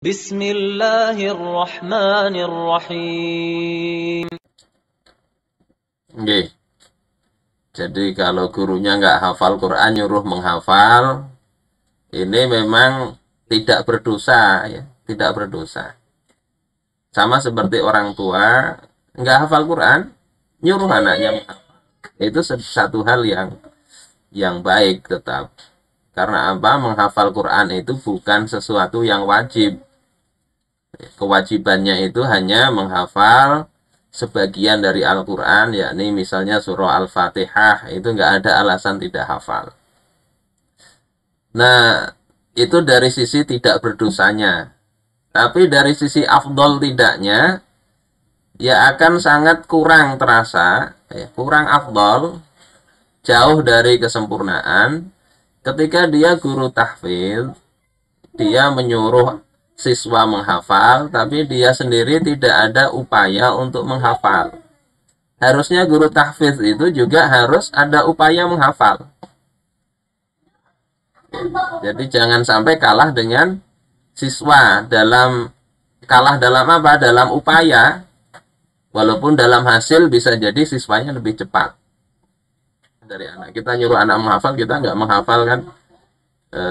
Bismillahirrahmanirrahim. Nggih. Jadi kalau gurunya nggak hafal Quran nyuruh menghafal, ini memang tidak berdosa ya, tidak berdosa. Sama seperti orang tua nggak hafal Quran nyuruh anaknya menghafal. Itu satu hal yang baik tetap. Karena apa? Menghafal Quran itu bukan sesuatu yang wajib. Kewajibannya itu hanya menghafal sebagian dari Al-Quran, yakni misalnya surah Al-Fatihah, itu nggak ada alasan tidak hafal. Nah, itu dari sisi tidak berdosanya. Tapi dari sisi afdol tidaknya, ya akan sangat kurang terasa, kurang afdol, jauh dari kesempurnaan, ketika dia guru tahfidz, dia menyuruh siswa menghafal, tapi dia sendiri tidak ada upaya untuk menghafal. Harusnya guru tahfidz itu juga harus ada upaya menghafal. Jadi jangan sampai kalah dengan siswa kalah dalam apa? Dalam upaya. Walaupun dalam hasil bisa jadi siswanya lebih cepat dari anak. Kita nyuruh anak menghafal, kita nggak menghafal kan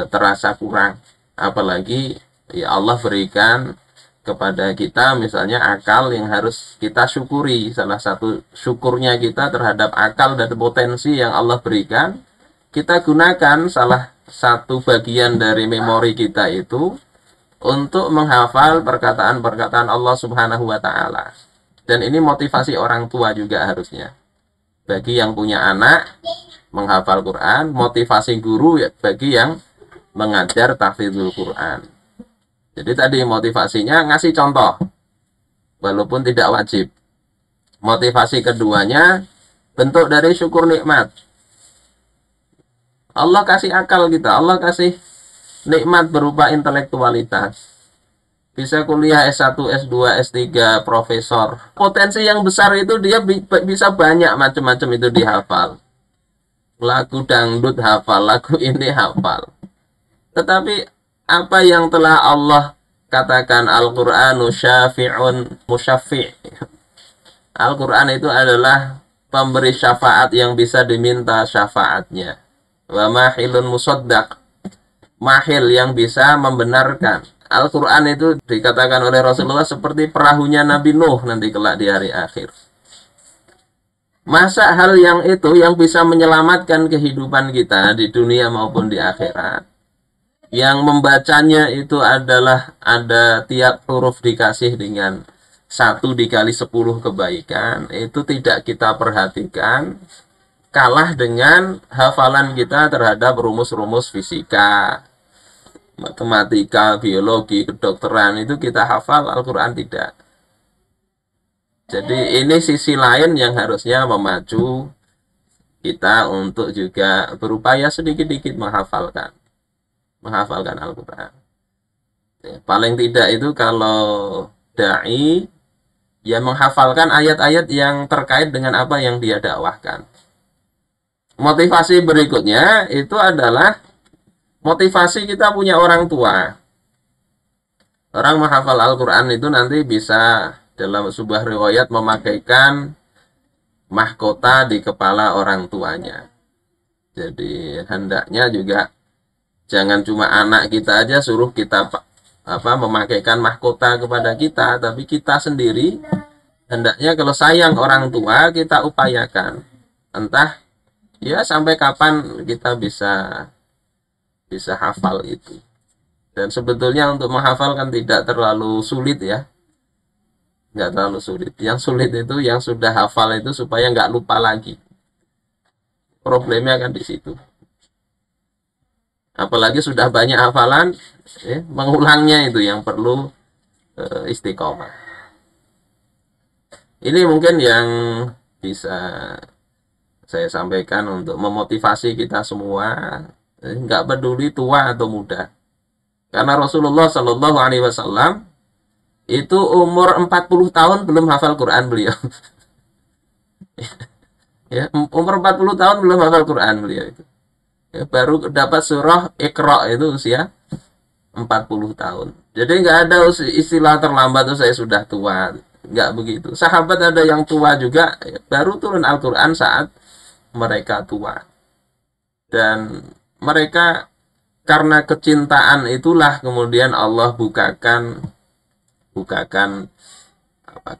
terasa kurang. Apalagi ya Allah berikan kepada kita misalnya akal yang harus kita syukuri. Salah satu syukurnya kita terhadap akal dan potensi yang Allah berikan, kita gunakan salah satu bagian dari memori kita itu untuk menghafal perkataan-perkataan Allah Subhanahu wa taala. Dan ini motivasi orang tua juga harusnya. Bagi yang punya anak menghafal Quran, motivasi guru ya bagi yang mengajar tahfidzul Quran. Jadi tadi motivasinya ngasih contoh, walaupun tidak wajib. Motivasi keduanya bentuk dari syukur nikmat. Allah kasih akal kita, Allah kasih nikmat berupa intelektualitas. Bisa kuliah S1, S2, S3, profesor. Potensi yang besar itu dia bisa banyak macam-macam itu dihafal. Lagu dangdut hafal, lagu ini hafal. Tetapi apa yang telah Allah katakan Al-Qur'anu syafi'un musyaffi'. Al-Qur'an itu adalah pemberi syafaat yang bisa diminta syafaatnya. Wa mahilun musaddaq. Mahil yang bisa membenarkan. Al-Quran itu dikatakan oleh Rasulullah seperti perahunya Nabi Nuh nanti kelak di hari akhir. Masa hal yang itu yang bisa menyelamatkan kehidupan kita di dunia maupun di akhirat, yang membacanya itu adalah ada tiap huruf dikasih dengan 1 dikali 10 kebaikan, itu tidak kita perhatikan, kalah dengan hafalan kita terhadap rumus-rumus fisika, matematika, biologi, kedokteran, itu kita hafal, Al-Quran tidak. Jadi ini sisi lain yang harusnya memacu kita untuk juga berupaya sedikit-sedikit menghafalkan Al-Quran. Ya, paling tidak itu kalau da'i ya menghafalkan ayat-ayat yang terkait dengan apa yang dia dakwahkan. Motivasi berikutnya itu adalah motivasi kita punya orang tua. Orang menghafal Al-Quran itu nanti bisa dalam sebuah riwayat memakaikan mahkota di kepala orang tuanya. Jadi hendaknya juga jangan cuma anak kita aja suruh kita memakaikan mahkota kepada kita, tapi kita sendiri hendaknya kalau sayang orang tua kita upayakan. Entah ya sampai kapan kita bisa hafal itu. Dan sebetulnya untuk menghafal kan tidak terlalu sulit ya. Nggak terlalu sulit. Yang sulit itu yang sudah hafal itu supaya nggak lupa lagi. Problemnya kan di situ. Apalagi sudah banyak hafalan, mengulangnya itu yang perlu istiqomah. Ini mungkin yang bisa saya sampaikan untuk memotivasi kita semua, nggak peduli tua atau muda. Karena Rasulullah Shallallahu Alaihi Wasallam itu umur 40 tahun belum hafal Quran beliau. Ya, umur 40 tahun belum hafal Quran beliau itu. Ya, baru dapat surah Iqra itu usia 40 tahun. Jadi nggak ada istilah terlambat tuh saya sudah tua. Nggak begitu. Sahabat ada yang tua juga, baru turun Al-Quran saat mereka tua. Dan mereka karena kecintaan itulah kemudian Allah bukakan bukakan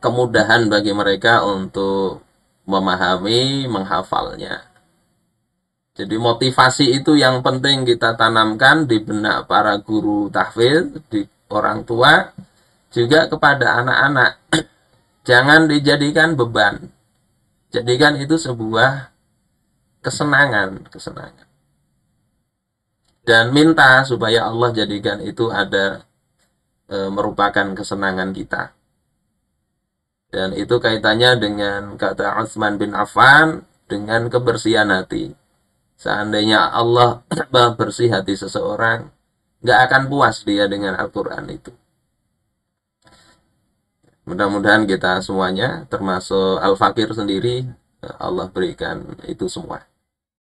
kemudahan bagi mereka untuk memahami, menghafalnya. Jadi motivasi itu yang penting kita tanamkan di benak para guru tahfidz, di orang tua, juga kepada anak-anak. Jangan dijadikan beban. Jadikan itu sebuah kesenangan, kesenangan. Dan minta supaya Allah jadikan itu ada merupakan kesenangan kita. Dan itu kaitannya dengan kata Utsman bin Affan dengan kebersihan hati. Seandainya Allah bersih hati seseorang, nggak akan puas dia dengan Al-Quran itu. Mudah-mudahan kita semuanya, termasuk Al-Fakir sendiri, Allah berikan itu semua.